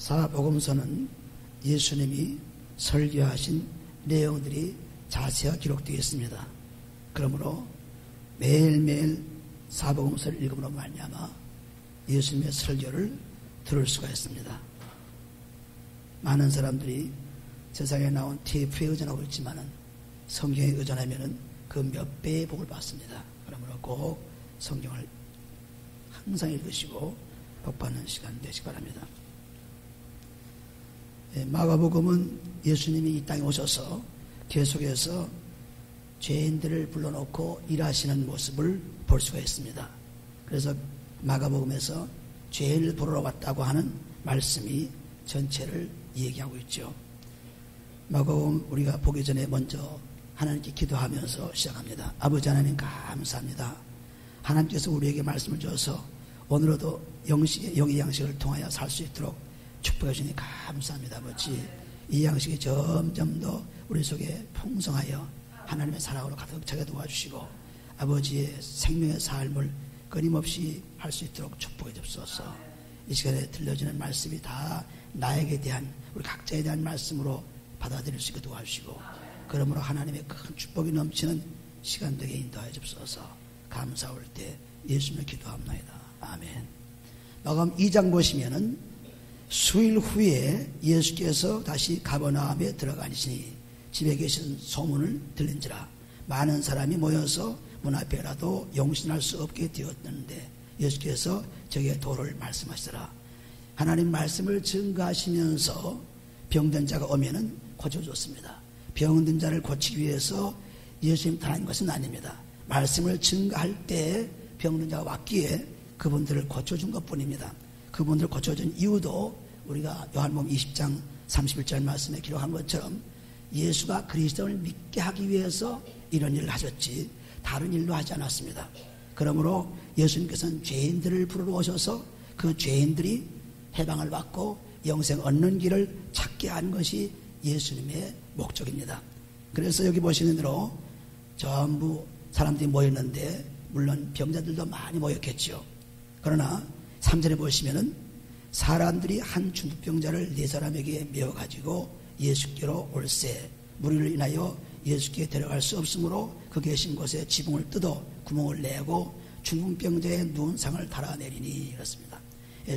사복음서는 예수님이 설교하신 내용들이 자세하게 기록되어 있습니다. 그러므로 매일매일 사복음서를 읽음으로 말미암아 예수님의 설교를 들을 수가 있습니다. 많은 사람들이 세상에 나온 테이프에 의존하고 있지만은 성경에 의존하면은 그 몇 배의 복을 받습니다. 그러므로 꼭 성경을 항상 읽으시고 복받는 시간 되시기 바랍니다. 마가복음은 예수님이 이 땅에 오셔서 계속해서 죄인들을 불러놓고 일하시는 모습을 볼 수가 있습니다. 그래서 마가복음에서 죄인을 부르러 왔다고 하는 말씀이 전체를 얘기하고 있죠. 마가복음 우리가 보기 전에 먼저 하나님께 기도하면서 시작합니다. 아버지 하나님 감사합니다. 하나님께서 우리에게 말씀을 주셔서 오늘도 영의 양식을 통하여 살 수 있도록 축복해 주시니 감사합니다. 아버지, 이 양식이 점점 더 우리 속에 풍성하여 하나님의 사랑으로 가득 차게 도와주시고 아버지의 생명의 삶을 끊임없이 할 수 있도록 축복해 주옵소서. 이 시간에 들려지는 말씀이 다 나에게 대한, 우리 각자에 대한 말씀으로 받아들일 수 있게 도와주시고 그러므로 하나님의 큰 축복이 넘치는 시간 되게 인도하여 주옵소서. 감사할 때 예수님을 기도합니다. 아멘. 마가복음 2장 보시면은 수일 후에 예수께서 다시 가버나움에 들어가시니 집에 계신 소문을 들린지라 많은 사람이 모여서 문 앞에라도 용신할 수 없게 되었는데 예수께서 저에게 도를 말씀하시더라. 하나님 말씀을 증거하시면서 병든 자가 오면은 고쳐줬습니다. 병든 자를 고치기 위해서 예수님 다닌 것은 아닙니다. 말씀을 증거할 때 병든 자가 왔기에 그분들을 고쳐준 것뿐입니다. 그분들을 고쳐준 이유도 우리가 요한복음 20장 31절 말씀에 기록한 것처럼 예수가 그리스도를 믿게 하기 위해서 이런 일을 하셨지 다른 일로 하지 않았습니다. 그러므로 예수님께서는 죄인들을 부르러 오셔서 그 죄인들이 해방을 받고 영생 얻는 길을 찾게 하는 것이 예수님의 목적입니다. 그래서 여기 보시는 대로 전부 사람들이 모였는데 물론 병자들도 많이 모였겠죠. 그러나 3절에 보시면은 사람들이 한 중풍병자를 네 사람에게 메어가지고 예수께로 올세 무리를 인하여 예수께 데려갈 수 없으므로 그 계신 곳에 지붕을 뜯어 구멍을 내고 중풍병자의 누운 상을 달아내리니 그렇습니다.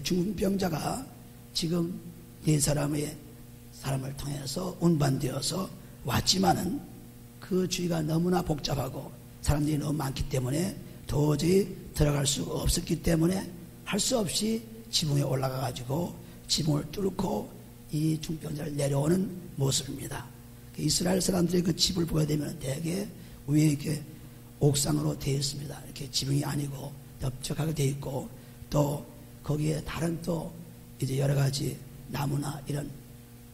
중풍병자가 지금 네 사람을 통해서 운반되어서 왔지만은 그 주위가 너무나 복잡하고 사람들이 너무 많기 때문에 도저히 들어갈 수가 없었기 때문에 할 수 없이 지붕에 올라가 가지고 지붕을 뚫고 이 중병자를 내려오는 모습입니다. 이스라엘 사람들이 그 집을 보게 되면 대개 위에 이렇게 옥상으로 되어 있습니다. 이렇게 지붕이 아니고 넓적하게 되어 있고 또 거기에 다른 또 이제 여러 가지 나무나 이런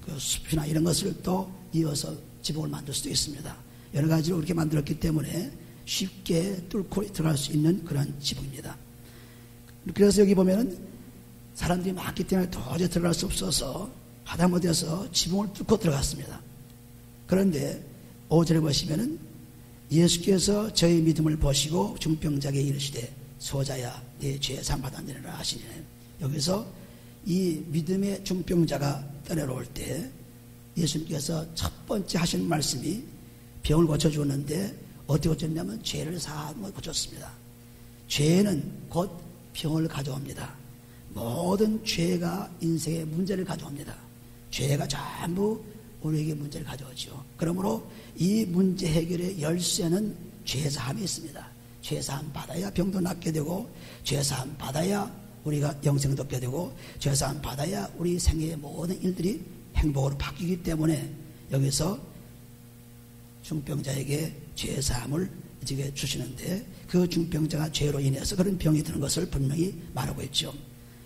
그 숲이나 이런 것을 또 이어서 지붕을 만들 수도 있습니다. 여러 가지로 그렇게 만들었기 때문에 쉽게 뚫고 들어갈 수 있는 그런 지붕입니다. 그래서 여기 보면은 사람들이 많기 때문에 도저히 들어갈 수 없어서 하다못해서 지붕을 뚫고 들어갔습니다. 그런데 5절에 보시면은 예수께서 저희 믿음을 보시고 중병자에게 이르시되 소자야 네 죄 사함 받았느니라 하시니 여기서 이 믿음의 중병자가 떠내려올 때 예수님께서 첫 번째 하신 말씀이 병을 고쳐주었는데 어떻게 고쳤냐면 죄를 사하는 걸 고쳤습니다. 죄는 곧 병을 가져옵니다. 모든 죄가 인생의 문제를 가져옵니다. 죄가 전부 우리에게 문제를 가져오죠. 그러므로 이 문제 해결의 열쇠는 죄사함이 있습니다. 죄사함 받아야 병도 낫게 되고 죄사함 받아야 우리가 영생도 얻게 되고 죄사함 받아야 우리 생애의 모든 일들이 행복으로 바뀌기 때문에 여기서 중병자에게 죄사함을 이제 주시는데 그 중병자가 죄로 인해서 그런 병이 드는 것을 분명히 말하고 있죠.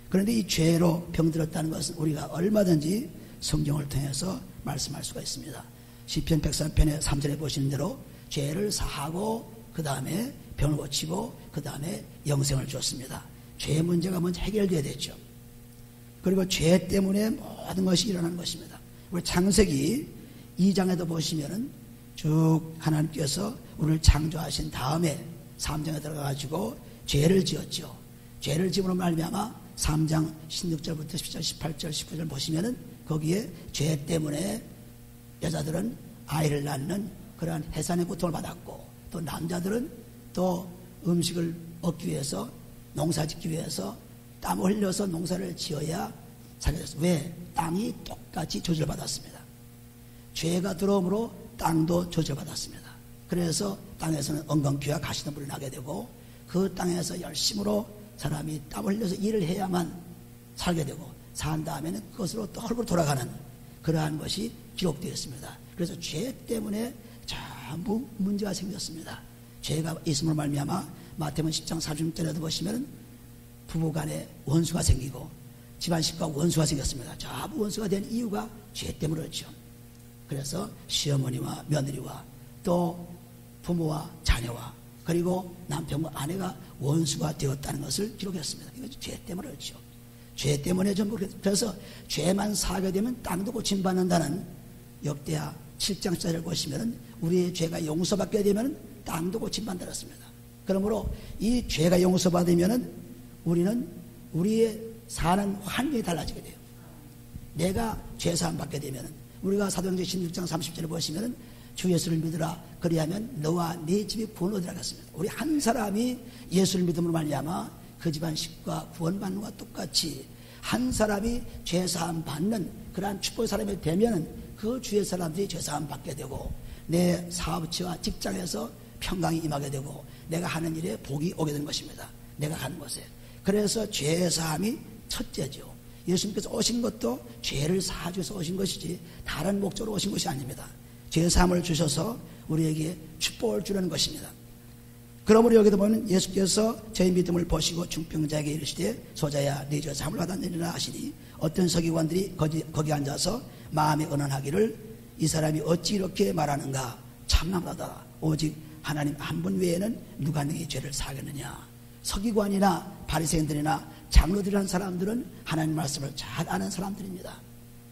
그런데 이 죄로 병들었다는 것은 우리가 얼마든지 성경을 통해서 말씀할 수가 있습니다. 시편 103편의 3절에 보시는 대로 죄를 사하고 그 다음에 병을 고치고 그 다음에 영생을 줬습니다. 죄 문제가 먼저 해결돼야 되죠. 그리고 죄 때문에 모든 것이 일어나는 것입니다. 우리 창세기 2장에도 보시면은 쭉 하나님께서 우리를 창조하신 다음에 3장에 들어가가지고 죄를 지었죠. 죄를 지음으로 말미암아 3장 16절부터 10절, 18절, 19절 보시면은 거기에 죄 때문에 여자들은 아이를 낳는 그러한 해산의 고통을 받았고, 또 남자들은 또 음식을 얻기 위해서, 농사 짓기 위해서 땀을 흘려서 농사를 지어야 살게 됐어요. 왜? 땅이 똑같이 저주받았습니다. 죄가 들어옴으로 땅도 저주받았습니다. 그래서 땅에서는 엉겅퀴와 가시덤불이 나게 되고, 그 땅에서 열심으로 사람이 땀을 흘려서 일을 해야만 살게 되고, 산 다음에는 그것으로 또 헐고 돌아가는 그러한 것이 기록되어 있습니다. 그래서 죄 때문에 전부 문제가 생겼습니다. 죄가 있음으로 말미암아 마태복음 10장 36절에도 보시면 부부간에 원수가 생기고 집안식과 원수가 생겼습니다. 전부 원수가 된 이유가 죄 때문이었죠. 그래서 시어머니와 며느리와 또 부모와 자녀와 그리고 남편과 아내가 원수가 되었다는 것을 기록했습니다. 이것이 죄 때문이었죠. 죄 때문에 전부. 그래서 죄만 사게 되면 땅도 고침받는다는 역대하 7장 4절을 보시면 우리의 죄가 용서받게 되면 땅도 고침받는다였습니다. 그러므로 이 죄가 용서받으면 우리는 우리의 사는 환경이 달라지게 돼요. 내가 죄사함 받게 되면, 우리가 사도행전 16장 30절을 보시면 주 예수를 믿으라 그리하면 너와 네 집이 구원 얻으라 했습니다. 우리 한 사람이 예수를 믿음으로 말미암아 그 집안 식구가 구원받는 것과 똑같이 한 사람이 죄사함 받는 그러한 축복의 사람이 되면 그 주의 사람들이 죄사함 받게 되고, 내 사업처와 직장에서 평강이 임하게 되고 내가 하는 일에 복이 오게 되는 것입니다. 내가 가는 곳에. 그래서 죄사함이 첫째죠. 예수님께서 오신 것도 죄를 사주셔서 오신 것이지 다른 목적으로 오신 것이 아닙니다. 죄사함을 주셔서 우리에게 축복을 주려는 것입니다. 그러므로 여기도 보면 예수께서 저희 믿음을 보시고 중병자에게 이르시되 소자야 네 죄 사함을 받았느니라 하시니, 어떤 서기관들이 거기 앉아서 마음에 언언하기를 이 사람이 어찌 이렇게 말하는가, 참나무다. 오직 하나님 한 분 외에는 누가 너희 죄를 사하겠느냐. 서기관이나 바리새인들이나 장로들이라는 사람들은 하나님 말씀을 잘 아는 사람들입니다.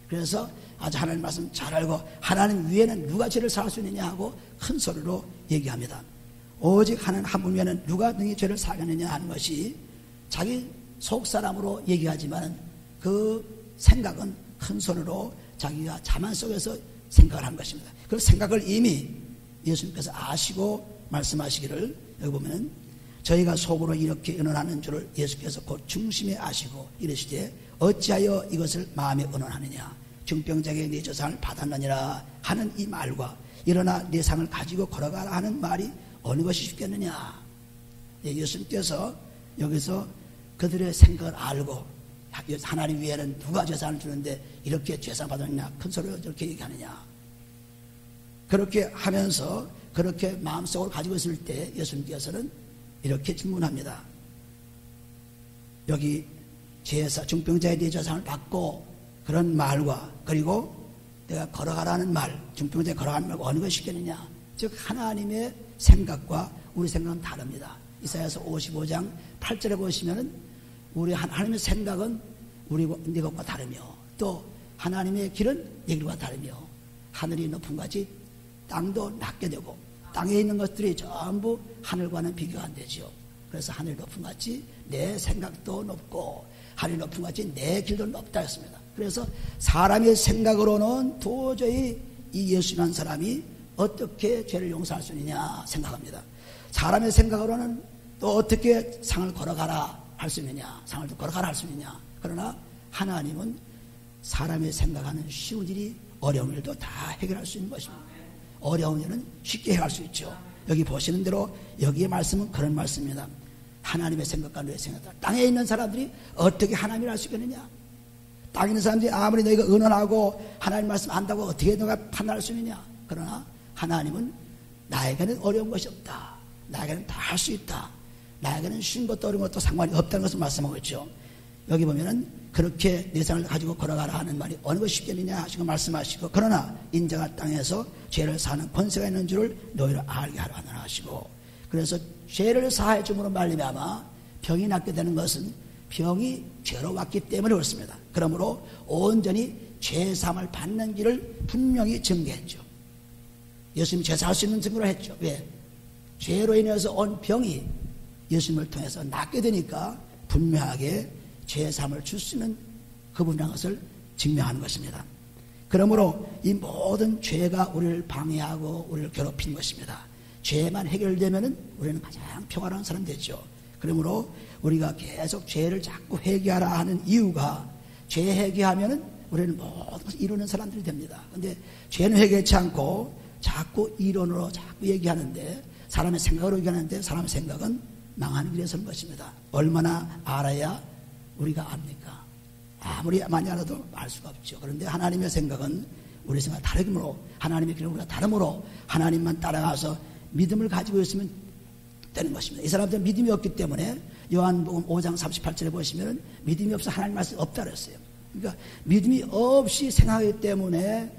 그래서 아주 하나님 말씀 잘 알고 하나님 위에는 누가 죄를 사할 수 있느냐 하고 큰 소리로 얘기합니다. 오직 하나님 한 분 외에는 누가 너희 죄를 사하겠느냐 하는 것이 자기 속사람으로 얘기하지만 그 생각은 큰 소리로 자기가 자만 속에서 생각을 한 것입니다. 그 생각을 이미 예수님께서 아시고 말씀하시기를, 여기 보면 저희가 속으로 이렇게 의논하는 줄을 예수께서 곧 중심에 아시고 이르시되 어찌하여 이것을 마음에 의논하느냐. 중병자에게 네 죄사함을 받았느니라 하는 이 말과 일어나 네 상을 가지고 걸어가라 하는 말이 어느 것이 쉽겠느냐. 예수님께서 여기서 그들의 생각을 알고 하나님 위에는 누가 죄사함을 주는데 이렇게 죄사함을 받았느냐, 큰 소리로 이렇게 얘기하느냐. 그렇게 하면서 그렇게 마음속으로 가지고 있을 때 예수님께서는 이렇게 질문합니다. 여기 중병자에 대해 죄사함을 받고 그런 말과 그리고 내가 걸어가라는 말, 중병자에 걸어가는 말과 어느 것이 쉽겠느냐. 즉 하나님의 생각과 우리 생각은 다릅니다. 이사야서 55장 8절에 보시면은 우리 하나님의 생각은 우리 네 것과 다르며 또 하나님의 길은 네 길과 다르며 하늘이 높은 같이 땅도 낮게 되고 땅에 있는 것들이 전부 하늘과는 비교가 안 되죠. 그래서 하늘이 높은 같이 내 생각도 높고 하늘이 높은 같이 내 길도 높다 했습니다. 그래서 사람의 생각으로는 도저히 이 예수라는 사람이 어떻게 죄를 용서할 수 있느냐 생각합니다. 사람의 생각으로는 또 어떻게 상을 걸어가라 할 수 있느냐, 상을 걸어가라 할 수 있느냐. 그러나 하나님은 사람의 생각하는 쉬운 일이 어려운 일도 다 해결할 수 있는 것입니다. 어려운 일은 쉽게 해결할 수 있죠. 여기 보시는 대로 여기의 말씀은 그런 말씀입니다. 하나님의 생각과 너의 생각다. 땅에 있는 사람들이 어떻게 하나님을 알 수 있겠느냐. 땅에 있는 사람들이 아무리 너희가 의논하고 하나님 말씀 안다고 어떻게 너가 판단할 수 있느냐. 그러나 하나님은 나에게는 어려운 것이 없다. 나에게는 다 할 수 있다. 나에게는 쉬운 것도 어려운 것도 상관이 없다는 것을 말씀하고 있죠. 여기 보면은 그렇게 내 상을 가지고 걸어가라 하는 말이 어느 것이 쉽겠느냐 하시고 말씀하시고, 그러나 인자가 땅에서 죄를 사는 권세가 있는 줄을 너희를 알게 하라 하시고, 그래서 죄를 사해 줌으로 말미암아 병이 낫게 되는 것은 병이 죄로 왔기 때문에 그렇습니다. 그러므로 온전히 죄사함을 받는 길을 분명히 증거했죠. 예수님이 죄사할 수 있는 증거를 했죠. 왜? 죄로 인해서 온 병이 예수님을 통해서 낫게 되니까 분명하게 죄사함을 줄 수 있는 그분이라는 것을 증명하는 것입니다. 그러므로 이 모든 죄가 우리를 방해하고 우리를 괴롭힌 것입니다. 죄만 해결되면 우리는 가장 평화로운 사람 되죠. 그러므로 우리가 계속 죄를 자꾸 회개하라 하는 이유가 죄 회개하면 우리는 모든 것을 이루는 사람들이 됩니다. 그런데 죄는 회개치 않고 자꾸 이론으로 자꾸 얘기하는데 사람의 생각으로 얘기하는데 사람의 생각은 망하는 길에 서는 것입니다. 얼마나 알아야 우리가 압니까? 아무리 많이 알아도 알 수가 없죠. 그런데 하나님의 생각은 우리 생각 다르므로 하나님의 길은 우리가 다르므로 하나님만 따라가서 믿음을 가지고 있으면 되는 것입니다. 이 사람들은 믿음이 없기 때문에 요한복음 5장 38절에 보시면 믿음이 없어 하나님 말씀이 없다 그랬어요. 그러니까 믿음이 없이 생각하기 때문에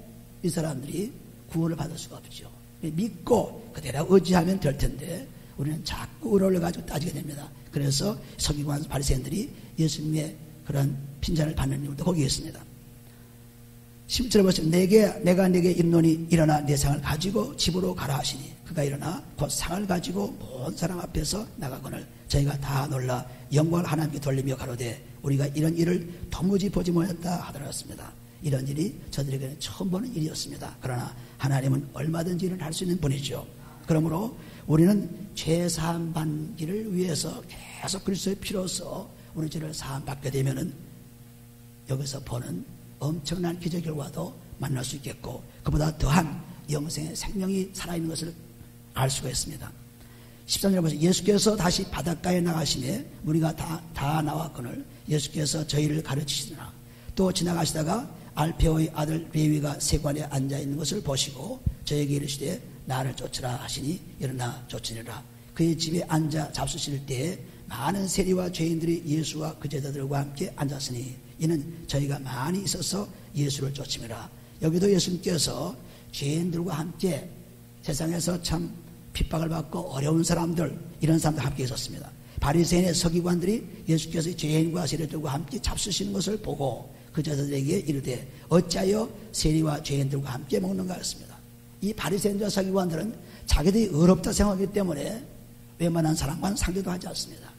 이 사람들이 구원을 받을 수가 없죠. 믿고 그대로 의지하면 될 텐데 우리는 자꾸 의로를 가지고 따지게 됩니다. 그래서 서기관 바리새인들이 예수님의 그런 핀잔을 받는 이유도 거기에 있습니다. 11절에 보시면 내가 네게 이르노니 일어나 네 상을 가지고 집으로 가라 하시니 그가 일어나 곧 상을 가지고 온 사람 앞에서 나가거늘 저희가 다 놀라 영광을 하나님께 돌리며 가로되 우리가 이런 일을 도무지 보지 못했다 하더랬습니다. 이런 일이 저들에게는 처음 보는 일이었습니다. 그러나 하나님은 얼마든지 일을 할 수 있는 분이죠. 그러므로 우리는 죄사함 받기를 위해서 계속 그리스도의 피로써 우리 죄를 사함 받게 되면은 여기서 보는 엄청난 기적 결과도 만날 수 있겠고 그보다 더한 영생의 생명이 살아있는 것을 알 수가 있습니다. 13절에 보세요. 예수께서 다시 바닷가에 나가시매 무리가 다 나왔거늘 예수께서 저희를 가르치시더라. 또 지나가시다가 알페오의 아들 레위가 세관에 앉아있는 것을 보시고 저에게 이르시되 나를 쫓으라 하시니 일어나 쫓으니라. 그의 집에 앉아 잡수실 때에 많은 세리와 죄인들이 예수와 그 제자들과 함께 앉았으니 이는 저희가 많이 있어서 예수를 쫓음이라. 여기도 예수님께서 죄인들과 함께 세상에서 참 핍박을 받고 어려운 사람들 이런 사람들 함께 있었습니다. 바리새인의 서기관들이 예수께서 죄인과 세리들과 함께 잡수시는 것을 보고 그 제자들에게 이르되 어찌하여 세리와 죄인들과 함께 먹는가 했습니다. 이 바리새인과 서기관들은 자기들이 어렵다 생각하기 때문에 웬만한 사람과는 상대도 하지 않습니다.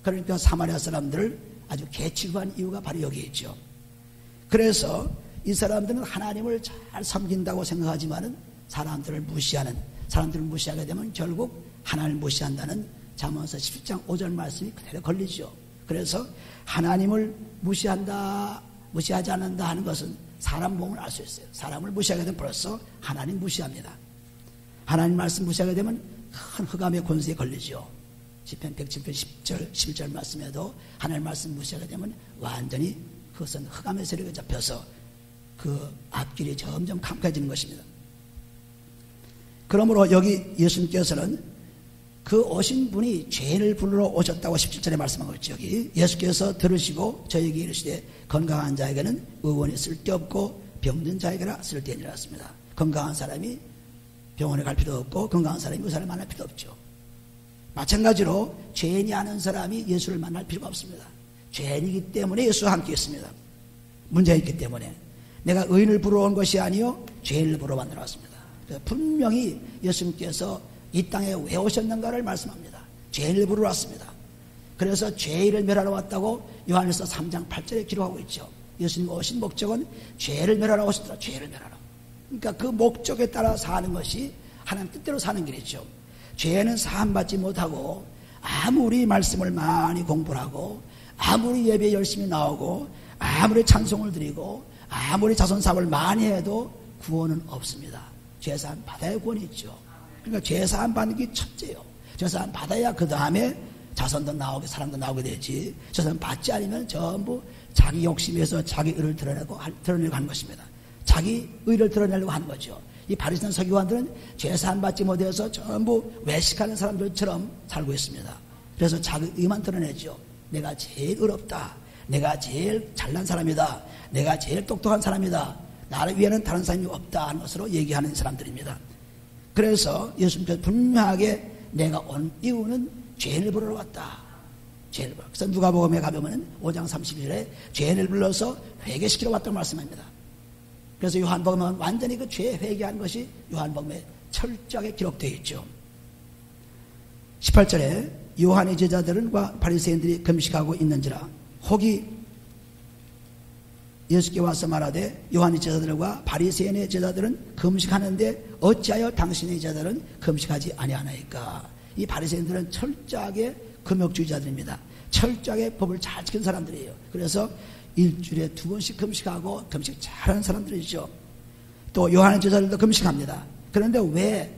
그러니까 사마리아 사람들을 아주 개취한 이유가 바로 여기에 있죠. 그래서 이 사람들은 하나님을 잘 섬긴다고 생각하지만은 사람들을 무시하게 되면 결국 하나님을 무시한다는 잠언서 17장 5절 말씀이 그대로 걸리죠. 그래서 하나님을 무시하지 않는다 하는 것은 사람 몸을 알 수 있어요. 사람을 무시하게 되면 벌써 하나님 무시합니다. 하나님 말씀 무시하게 되면 큰 흑암의 권세에 걸리죠. 시편 107편 10절 11절 말씀에도 하나님 말씀 무시하게 되면 완전히 그것은 흑암의 세력에 잡혀서 그 앞길이 점점 캄캄해지는 것입니다. 그러므로 여기 예수님께서는 그 오신 분이 죄인을 부르러 오셨다고 17절에 말씀하고 있죠. 여기 예수께서 들으시고 저에게 이르시되 건강한 자에게는 의원이 쓸데없고 병든 자에게나 쓸데있느라 했습니다. 건강한 사람이 병원에 갈 필요 없고 건강한 사람이 의사를 만날 필요 없죠. 마찬가지로 죄인이 아는 사람이 예수를 만날 필요가 없습니다. 죄인이기 때문에 예수와 함께 있습니다. 문제가 있기 때문에 내가 의인을 부르러 온 것이 아니요 죄인을 부르러 만들어 왔습니다. 분명히 예수님께서 이 땅에 왜 오셨는가를 말씀합니다. 죄인을 부르러 왔습니다. 그래서 죄인을 멸하러 왔다고 요한일서 3장 8절에 기록하고 있죠. 예수님 오신 목적은 죄를 멸하러 오셨더라. 죄를 멸하러. 그러니까 그 목적에 따라 사는 것이 하나님 뜻대로 사는 길이죠. 죄는 사함받지 못하고 아무리 말씀을 많이 공부를 하고 아무리 예배에 열심히 나오고 아무리 찬송을 드리고 아무리 자선사업을 많이 해도 구원은 없습니다. 죄사함 받아야 구원이 있죠. 그러니까 죄사함 받는 게 첫째요. 죄사함 받아야 그 다음에 자손도 나오게 사람도 나오게 되지. 죄사함 받지 않으면 전부 자기 욕심에서 자기 의를 드러내려고 하는 것입니다. 자기 의를 드러내려고 하는 거죠. 이 바리새인 서기관들은 죄사함 받지 못해서 전부 외식하는 사람들처럼 살고 있습니다. 그래서 자기 의만 드러내죠. 내가 제일 의롭다. 내가 제일 잘난 사람이다. 내가 제일 똑똑한 사람이다. 나를 위에는 다른 사람이 없다 하는 것으로 얘기하는 사람들입니다. 그래서 예수님께서 분명하게 내가 온 이유는 죄인을 부르러 왔다. 죄인을 부르러. 그래서 누가복음에 가보면 5장 31절에 죄인을 불러서 회개시키러 왔다고 말씀합니다. 그래서 요한복음은 완전히 그 죄 회개한 것이 요한복음에 철저하게 기록되어 있죠. 18절에 요한의 제자들과 바리새인들이 금식하고 있는지라 혹이 예수께 와서 말하되 요한의 제자들과 바리새인의 제자들은 금식하는데 어찌하여 당신의 제자들은 금식하지 아니하나이까. 이 바리새인들은 철저하게 금욕주의자들입니다. 철저하게 법을 잘 지키는 사람들이에요. 그래서 일주일에 2번씩 금식하고 금식 잘하는 사람들이죠. 또 요한의 제자들도 금식합니다. 그런데 왜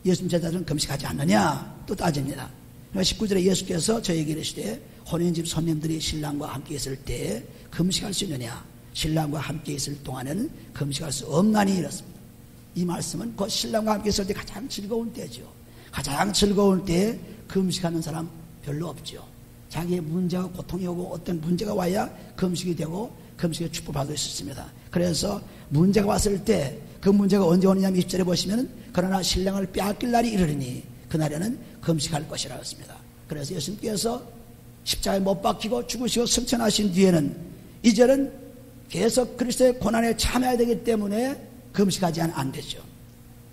예수님 제자들은 금식하지 않느냐 또 따집니다. 19절에 예수께서 저에게 이르시되 혼인집 손님들이 신랑과 함께 있을 때 금식할 수 있느냐, 신랑과 함께 있을 동안에는 금식할 수 없나니 이렇습니다. 이 말씀은 그 신랑과 함께 있을 때 가장 즐거운 때죠. 가장 즐거운 때에 금식하는 사람 별로 없죠. 자기의 문제와 고통이 오고 어떤 문제가 와야 금식이 되고 금식의 축복받을 수 있습니다. 그래서 문제가 왔을 때 그 문제가 언제 오느냐 20절에 보시면 그러나 신랑을 빼앗길 날이 이르리니 그날에는 금식할 것이라고 했습니다. 그래서 예수님께서 십자가에 못 박히고 죽으시고 승천하신 뒤에는 이제는 계속 그리스도의 고난에 참여해야 되기 때문에 금식하지 않으면 안 되죠.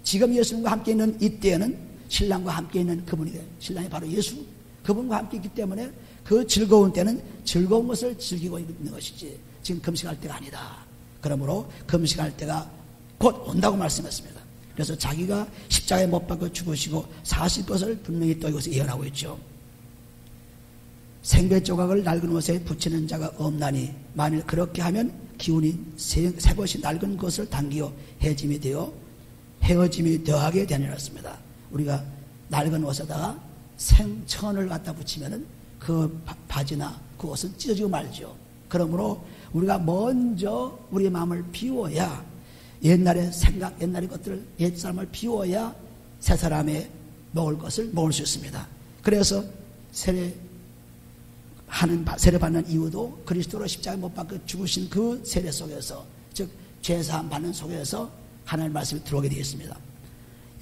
지금 예수님과 함께 있는 이때에는 신랑과 함께 있는 그분이 돼요. 신랑이 바로 예수, 그분과 함께 있기 때문에 그 즐거운 때는 즐거운 것을 즐기고 있는 것이지 지금 금식할 때가 아니다. 그러므로 금식할 때가 곧 온다고 말씀했습니다. 그래서 자기가 십자가에 못 박혀 죽으시고 사실 것을 분명히 또 이것을 예언하고 있죠. 생배 조각을 낡은 옷에 붙이는 자가 없나니 만일 그렇게 하면 기운이 새 것이 낡은 것을 당기어 헤어짐이 되어하게 되느니라. 우리가 낡은 옷에다가 생천을 갖다 붙이면은 그 바지나 그 옷은 찢어지고 말죠. 그러므로 우리가 먼저 우리의 마음을 비워야 옛날의 생각, 옛날의 것들을 옛 사람을 비워야 새 사람의 먹을 것을 먹을 수 있습니다. 그래서 세례 받는 이유도 그리스도로 십자가에 못 박혀 죽으신 그 세례 속에서, 즉 죄사함 받는 속에서 하나님의 말씀이 들어오게 되어 있습니다.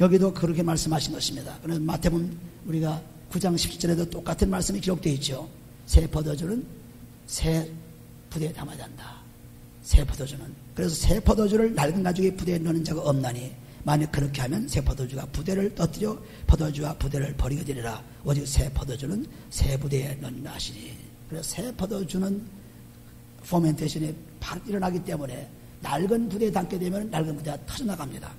여기도 그렇게 말씀하신 것입니다. 그래서 마태복음 우리가 9장 17절에도 똑같은 말씀이 기록되어 있죠. 새 포도주는 새 부대에 담아야 한다. 새 포도주는. 그래서 새 포도주를 낡은 가죽의 부대에 넣는 자가 없나니 만약 그렇게 하면 새 포도주가 부대를 떠뜨려 포도주와 부대를 버리게 되리라. 오직 새 포도주는 새 부대에 넣는다 하시니. 그래서 새 포도주는 포멘테이션이 바로 일어나기 때문에 낡은 부대에 담게 되면 낡은 부대가 터져나갑니다.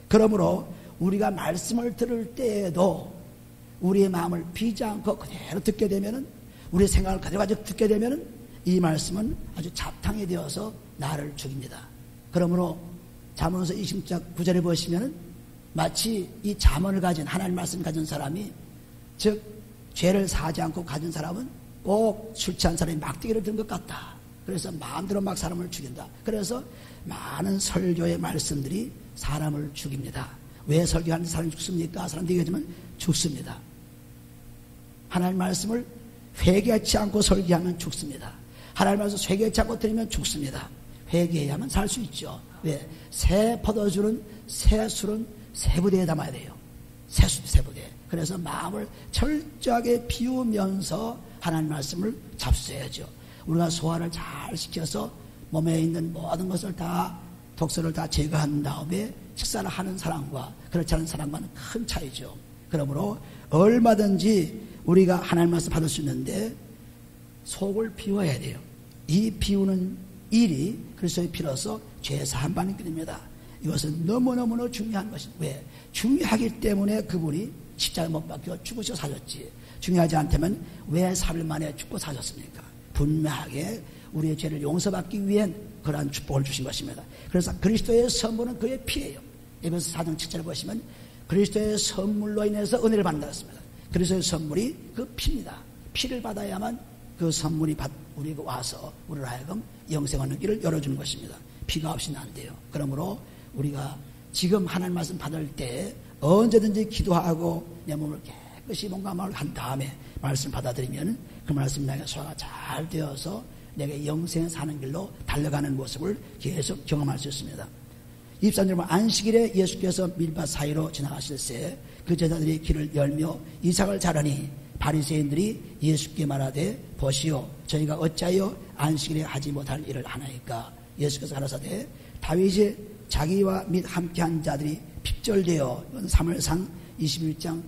그러므로 우리가 말씀을 들을 때에도 우리의 마음을 비지 않고 그대로 듣게 되면은, 우리의 생각을 그대로 가지고 듣게 되면은 이 말씀은 아주 잡탕이 되어서 나를 죽입니다. 그러므로 잠언서 20장 9절에 보시면은 마치 이 잠언을 가진, 하나님 말씀 가진 사람이, 즉 죄를 사지 않고 가진 사람은 꼭 술 취한 사람이 막대기를 든 것 같다. 그래서 마음대로 막 사람을 죽인다. 그래서 많은 설교의 말씀들이 사람을 죽입니다. 왜 설교하는 사람이 죽습니까? 사람들이 얘기하지만 죽습니다. 하나님 말씀을 회개하지 않고 설교하면 죽습니다. 하나님 말씀 회개하지 않고 드리면 죽습니다. 회개해야만 살 수 있죠. 왜? 새 포도주는, 새 술은 새 부대에 담아야 돼요. 새 술, 새 부대. 그래서 마음을 철저하게 비우면서 하나님 말씀을 잡수해야죠. 우리가 소화를 잘 시켜서 몸에 있는 모든 것을 다, 독소를 다 제거한 다음에 식사를 하는 사람과 그렇지 않은 사람과는 큰 차이죠. 그러므로 얼마든지 우리가 하나님 말씀 받을 수 있는데 속을 비워야 돼요. 이 비우는 일이 그리스도의 피로서 죄사함 받는 길입니다. 이것은 너무너무 중요한 것입니다. 왜? 중요하기 때문에 그분이 십자가에 못 박혀 죽으시고 사셨지. 중요하지 않다면 왜 3일 만에 죽고 사셨습니까? 분명하게 우리의 죄를 용서받기 위한 그러한 축복을 주신 것입니다. 그래서 그리스도의 선물은 그의 피예요. 에베소 4장 7절을 보시면 그리스도의 선물로 인해서 은혜를 받는다고 했습니다. 그리스도의 선물이 그 피입니다. 피를 받아야만 그 선물이 우리가 와서 우리를 하여금 영생하는 길을 열어주는 것입니다. 피가 없이는 안 돼요. 그러므로 우리가 지금 하나님 말씀 받을 때 언제든지 기도하고 내 몸을 깨끗이 몸감을 한 다음에 말씀 받아들이면 그 말씀이 나에게 소화가 잘 되어서 내게 영생에 사는 길로 달려가는 모습을 계속 경험할 수 있습니다. 23절 보면 안식일에 예수께서 밀밭 사이로 지나가실 때 그 제자들이 길을 열며 이삭을 자르니 바리새인들이 예수께 말하되 보시오 저희가 어찌하여 안식일에 하지 못할 일을 하나이까. 예수께서 가라사대 다윗이 자기와 및 함께한 자들이 핍절되어 사무엘상 21장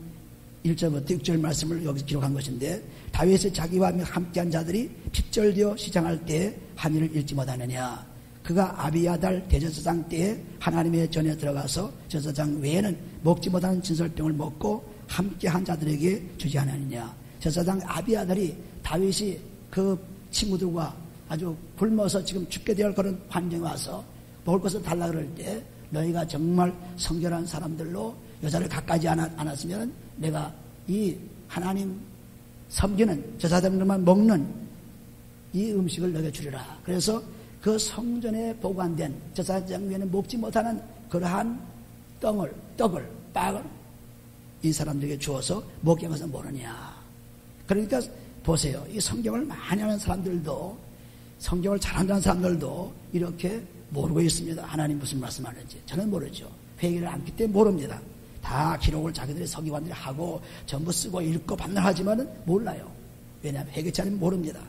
1절부터 6절 말씀을 여기 기록한 것인데 다윗의 자기와 함께한 자들이 핍절되어 시장할 때에 한 일을 잃지 못하느냐. 그가 아비야달 대제사장 때에 하나님의 전에 들어가서 제사장 외에는 먹지 못하는 진설병을 먹고 함께한 자들에게 주지 않았느냐. 제사장 아비야달이 다윗이 그 친구들과 아주 굶어서 지금 죽게 될 그런 환경에 와서 먹을 것을 달라 그럴 때 너희가 정말 성결한 사람들로 여자를 가까이 않았으면 내가 이 하나님 섬기는 제사장들만 먹는 이 음식을 너에게 주리라. 그래서 그 성전에 보관된 제사장 외에는 먹지 못하는 그러한 빵을 이 사람들에게 주어서 먹게 한 것은 모르냐. 그러니까 보세요. 이 성경을 많이 하는 사람들도, 성경을 잘한다는 사람들도 이렇게 모르고 있습니다. 하나님 무슨 말씀하는지. 저는 모르죠. 회개를 안기 때문에 모릅니다. 다 기록을 자기들의 서기관들이 하고 전부 쓰고 읽고 반납하지만은 몰라요. 왜냐하면 회개치 않으면 모릅니다.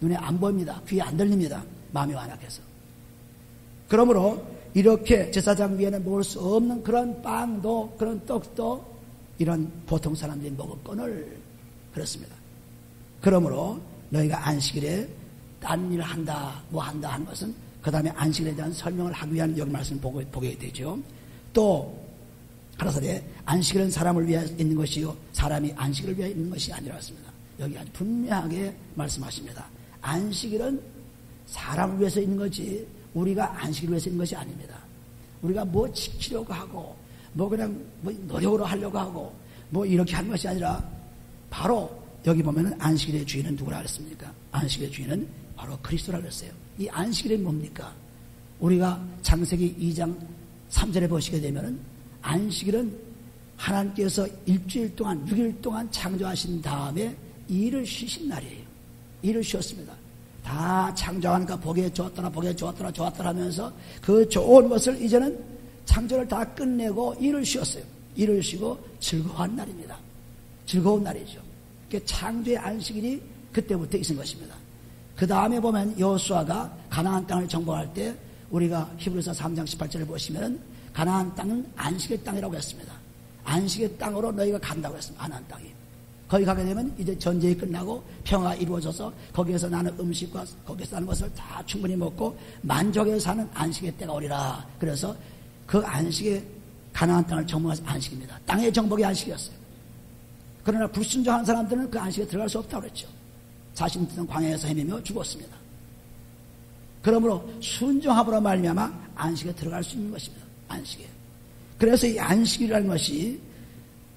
눈에 안 보입니다. 귀에 안 들립니다. 마음이 완악해서. 그러므로 이렇게 제사장 위에는 먹을 수 없는 그런 빵도, 그런 떡도 이런 보통 사람들이 먹었거늘 그렇습니다. 그러므로 너희가 안식일에 딴 일을 한다, 뭐 한다 하는 것은 그 다음에 안식일에 대한 설명을 하기 위한 여기 말씀을 보게 되죠. 또 가라사대 안식일은 사람을 위해 있는 것이요 사람이 안식일을 위해 있는 것이 아니라 했습니다. 여기 아주 분명하게 말씀하십니다. 안식일은 사람을 위해서 있는 거지 우리가 안식일을 위해서 있는 것이 아닙니다. 우리가 뭐 지키려고 하고 뭐 그냥 뭐 노력으로 하려고 하고 뭐 이렇게 하는 것이 아니라 바로 여기 보면은 안식일의 주인은 누구라 그랬습니까? 안식일의 주인은 바로 그리스도라 그랬어요. 이 안식일이 뭡니까? 우리가 창세기 2장 3절에 보시게 되면은 안식일은 하나님께서 일주일 동안 6일 동안 창조하신 다음에 일을 쉬신 날이에요. 일을 쉬었습니다. 다 창조하니까 보기에 좋았더라 하면서 그 좋은 것을 이제는 창조를 다 끝내고 일을 쉬었어요. 일을 쉬고 즐거워한 날입니다. 즐거운 날이죠. 창조의 안식일이 그때부터 있은 것입니다. 그 다음에 보면 여호수아가 가나안 땅을 정복할 때 우리가 히브리서 3장 18절을 보시면 가나안 땅은 안식의 땅이라고 했습니다. 안식의 땅으로 너희가 간다고 했습니다. 가나안 땅이. 거기 가게 되면 이제 전쟁이 끝나고 평화가 이루어져서 거기에서 나는 음식과 거기에서 나는 것을 다 충분히 먹고 만족해서 사는 안식의 때가 오리라. 그래서 그 안식의 가나안 땅을 정복한 안식입니다. 땅의 정복이 안식이었어요. 그러나 불순종한 사람들은 그 안식에 들어갈 수 없다고 그랬죠. 자신 뜻은 광야에서 헤매며 죽었습니다. 그러므로 순종함으로 말미암아 안식에 들어갈 수 있는 것입니다. 안식에. 그래서 이 안식이라는 것이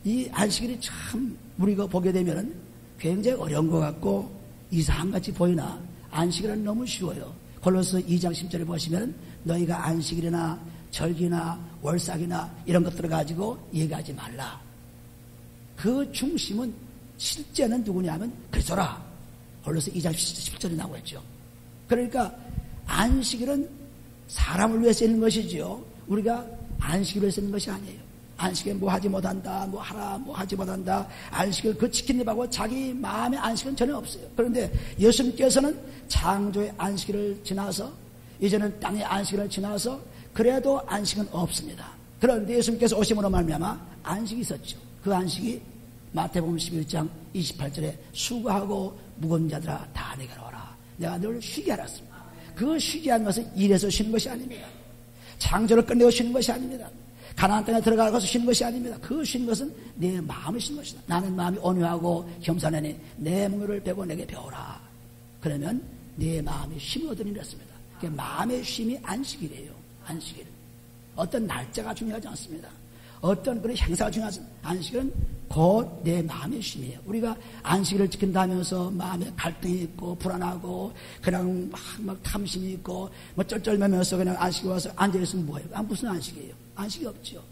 이 안식일이 참 우리가 보게 되면은 굉장히 어려운 것 같고 이상같이 보이나 안식일은 너무 쉬워요. 골로새 2장 10절에 보시면 너희가 안식일이나 절기나 월삭이나 이런 것들을 가지고 얘기하지 말라. 그 중심은 실제는 누구냐면 그리스도라. 골로새 2장 10절이 나오고 있죠. 그러니까 안식일은 사람을 위해서 있는 것이지요. 우리가 안식일을 위해서 있는 것이 아니에요. 안식에 뭐 하지 못한다, 뭐 하라, 뭐 하지 못한다. 안식을 그 지킨다고 자기 마음의 안식은 전혀 없어요. 그런데 예수님께서는 창조의 안식일을 지나서 이제는 땅의 안식일을 지나서 그래도 안식은 없습니다. 그런데 예수님께서 오심으로 말미암아 안식이 있었죠. 그 안식이 마태복음 11장 28절에 수고하고 무거운 자들아 다 내게로 오라. 내가 널 쉬게 하였습니다. 그 쉬게 한 것은 일에서 쉬는 것이 아닙니다. 창조를 끝내고 쉬는 것이 아닙니다. 가나안 땅에 들어가서 쉬는 것이 아닙니다. 그 쉬는 것은 내 마음을 쉬는 것이다. 나는 마음이 온유하고 겸손하니 내 멍에를 베고 내게 배우라. 그러면 내 마음이 쉼을 얻으리라 했습니다. 마음의 쉼이 안식이래요. 안식일. 어떤 날짜가 중요하지 않습니다. 어떤 그런 행사가 중요하지 않습니다. 안식은 곧 내 마음의 쉼이에요. 우리가 안식일을 지킨다면서 마음에 갈등이 있고 불안하고 그냥 막 탐심이 있고 뭐 쩔쩔매면서 그냥 안식에 와서 앉아있으면 뭐예요? 무슨 안식이에요? 안식이 없죠.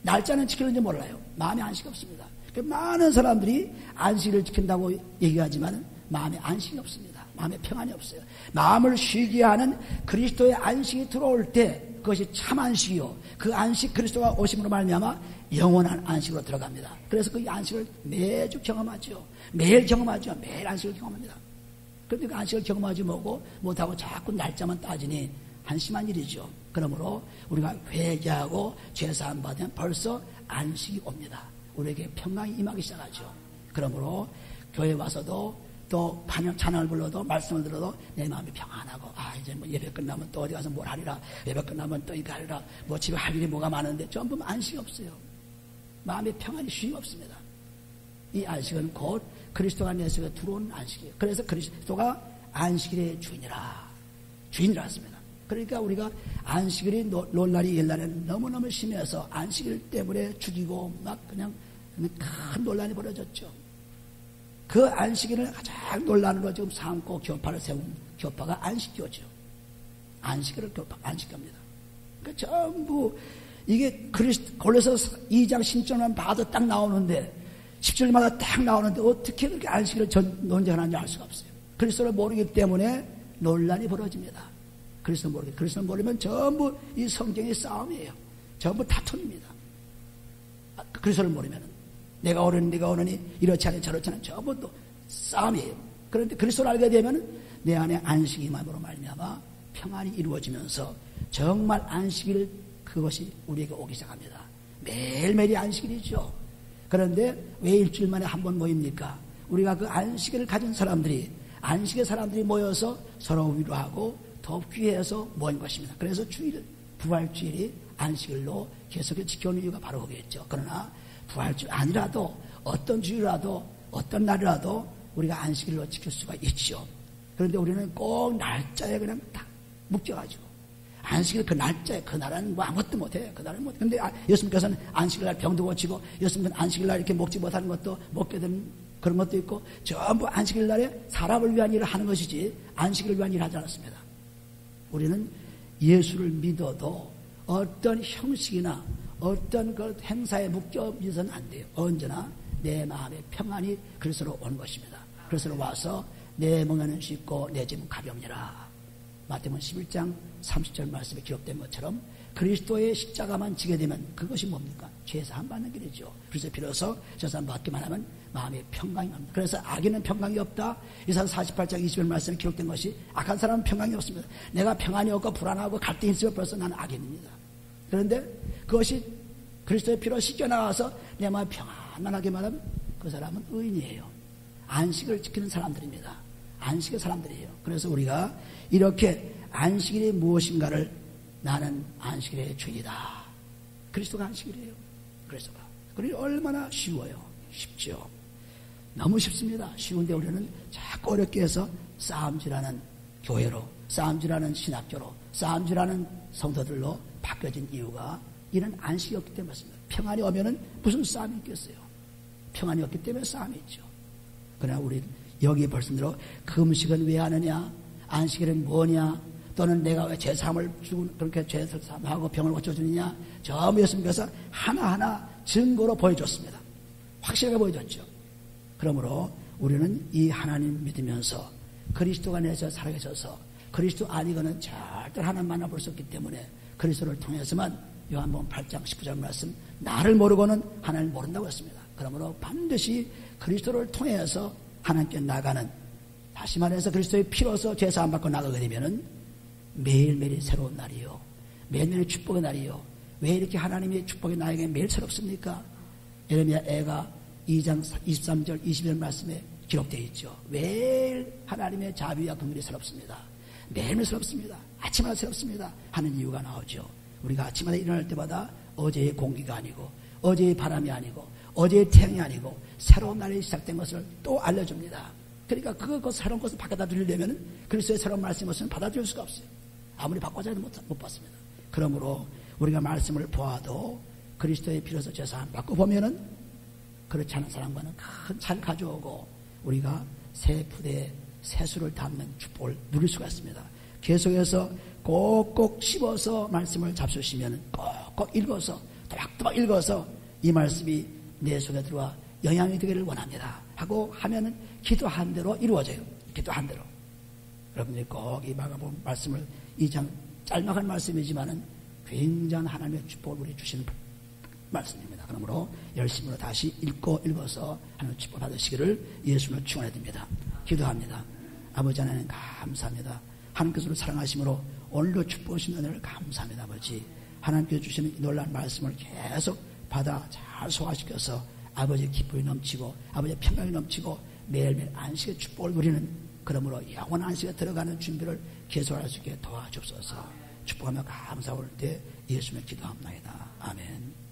날짜는 지키는지 몰라요. 마음에 안식이 없습니다. 많은 사람들이 안식일을 지킨다고 얘기하지만 마음에 안식이 없습니다. 마음에 평안이 없어요. 마음을 쉬게 하는 그리스도의 안식이 들어올 때 그것이 참 안식이요. 그 안식 그리스도가 오심으로 말미암아 영원한 안식으로 들어갑니다. 그래서 그 안식을 매주 경험하죠. 매일 경험하죠. 매일 안식을 경험합니다. 그런데 그 안식을 경험하지 못하고 자꾸 날짜만 따지니 한심한 일이죠. 그러므로 우리가 회개하고 죄사함 받으면 벌써 안식이 옵니다. 우리에게 평강이 임하기 시작하죠. 그러므로 교회 와서도 또 찬양을 불러도 말씀을 들어도 내 마음이 평안하고 이제 뭐 예배 끝나면 또 어디 가서 뭘 하리라, 예배 끝나면 또 이거 하리라, 뭐 집에 할 일이 뭐가 많은데 전부 안식이 없어요. 마음에 평안이 쉼이 없습니다. 이 안식은 곧 그리스도가 내 속에 들어온 안식이에요. 그래서 그리스도가 안식일의 주인이라 했습니다. 그러니까 우리가 안식일이 논란이 옛날에는 너무너무 심해서 안식일 때문에 죽이고 막 그냥 큰 논란이 벌어졌죠. 그 안식일을 가장 논란으로 지금 삼고 교파를 세운 교파가 안식교죠. 안식일을 안식교입니다. 그러니까 전부 이게 골로새 2장 10절만 봐도 딱 나오는데 10절마다 딱 나오는데 어떻게 그렇게 안식일을 논쟁하는지 알 수가 없어요. 그리스도를 모르기 때문에 논란이 벌어집니다. 그리스도를 모르면 전부 이 성경의 싸움이에요. 전부 다툼입니다. 그리스도를 모르면 내가 오르니 이렇지 않니 저렇지 않니 전부 또 싸움이에요. 그런데 그리스도를 알게 되면 내 안에 안식이 임함으로 말미암아 평안이 이루어지면서 정말 안식일 그것이 우리에게 오기 시작합니다. 매일매일이 안식일이죠. 그런데 왜 일주일 만에 한 번 모입니까? 우리가 그 안식일을 가진 사람들이 안식의 사람들이 모여서 서로 위로하고 더 귀해서 모인 것입니다. 그래서 부활주일이 안식일로 계속 지켜오는 이유가 바로 거기였죠. 그러나 부활주일 아니라도 어떤 주일이라도 어떤 날이라도 우리가 안식일로 지킬 수가 있죠. 그런데 우리는 꼭 날짜에 그냥 딱 묶여가지고 안식일 그 날짜에 그날은 뭐 아무것도 못해요. 그날은 못해. 근데 예수님께서는 안식일날 병도 고치고 예수님은 안식일날 이렇게 먹지 못하는 것도 먹게 되는 그런 것도 있고 전부 안식일날에 사람을 위한 일을 하는 것이지 안식일을 위한 일을 하지 않았습니다. 우리는 예수를 믿어도 어떤 형식이나 어떤 그 행사에 묶여 있어서는 안 돼요. 언제나 내 마음의 평안이 그리스도로 오는 것입니다. 그리스도로 와서 내 멍에는 쉽고 내 짐은 가벼우니라. 마태복음 11장 30절 말씀에 기록된 것처럼 그리스도의 십자가만 지게 되면 그것이 뭡니까? 죄사함 받는 길이죠. 그래서 비로소 죄사함 받기만 하면 마음의 평강이 옵니다. 그래서 악인은 평강이 없다. 이사야 48장 20절 말씀에 기록된 것이 악한 사람은 평강이 없습니다. 내가 평안이 없고 불안하고 갈등이 있으면 벌써 나는 악인입니다. 그런데 그것이 그리스도의 피로 씻겨나가서 내 마음이 평안하게만 하면 그 사람은 의인이에요. 안식을 지키는 사람들입니다. 안식의 사람들이에요. 그래서 우리가 이렇게 안식일이 무엇인가를 나는 안식일의 주인이다. 그리스도가 안식일이에요. 그리스도가. 그리고 얼마나 쉬워요. 쉽죠. 너무 쉽습니다. 쉬운데 우리는 자꾸 어렵게 해서 싸움질하는 교회로, 싸움질하는 신학교로, 싸움질하는 성도들로 바뀌어진 이유가 이런 안식이 없기 때문이었습니다. 평안이 오면은 무슨 싸움이 있겠어요. 평안이 없기 때문에 싸움이 있죠. 그러나 우리 여기에 말씀대로 금식은 왜 하느냐, 안식일은 뭐냐, 또는 내가 왜 죄사함을 주고 그렇게 죄사함하고 병을 고쳐주느냐, 전부 예수님께서 하나하나 증거로 보여줬습니다. 확실하게 보여줬죠. 그러므로 우리는 이 하나님 믿으면서 그리스도가 내서 살아계셔서 그리스도 아니고는 절대 하나님 만나볼 수 없기 때문에 그리스도를 통해서만 요한복음 8장 19절 말씀 나를 모르고는 하나님을 모른다고 했습니다. 그러므로 반드시 그리스도를 통해서 하나님께 나가는, 다시 말해서 그리스도의 피로서 죄사함 받고 나가게 되면은 매일매일 새로운 날이요, 매일매일 축복의 날이요. 왜 이렇게 하나님의 축복이 나에게 매일 새롭습니까? 예레미야 애가 2장 23절 21절 말씀에 기록되어 있죠. 매일 하나님의 자비와 긍휼이 새롭습니다. 매일매일 새롭습니다. 아침마다 새롭습니다 하는 이유가 나오죠. 우리가 아침마다 일어날 때마다 어제의 공기가 아니고 어제의 바람이 아니고 어제의 태양이 아니고 새로운 날이 시작된 것을 또 알려줍니다. 그러니까 그 새로운 것을 받아들이려면 그리스도의 새로운 말씀을 받아들일 수가 없어요. 아무리 바꿔서 해도 못 받습니다. 그러므로 우리가 말씀을 보아도 그리스도의 피로서 죄사함 받고 보면은 그렇지 않은 사람과는 큰 차를 가져오고 우리가 새 부대에 새수를 담는 축복을 누릴 수가 있습니다. 계속해서 꼭꼭 씹어서 말씀을 잡수시면 꼭꼭 읽어서 또박또박 읽어서 이 말씀이 내 속에 들어와 영향이 되기를 원합니다 하고 하면은 기도한 대로 이루어져요. 기도한 대로. 여러분들이 꼭 이 마가복음 말씀을 2장 짤막한 말씀이지만은 굉장한 하나님의 축복을 우리 주시는 말씀입니다. 그러므로 열심으로 다시 읽어서 하나님의 축복 받으시기를 예수님을 축원해 드립니다. 기도합니다. 아버지 하나님 감사합니다. 하나님께서 사랑하심으로 오늘도 축복하신 은혜를 감사합니다. 아버지 하나님께서 주시는 이 놀라운 말씀을 계속 받아 잘 소화시켜서 아버지의 기쁨이 넘치고 아버지의 평강이 넘치고 매일매일 안식의 축복을 누리는, 그러므로 영원한 안식에 들어가는 준비를 계속할 수 있게 도와주옵소서. 축복하며 감사할 때 예수님의 기도합니다. 아멘.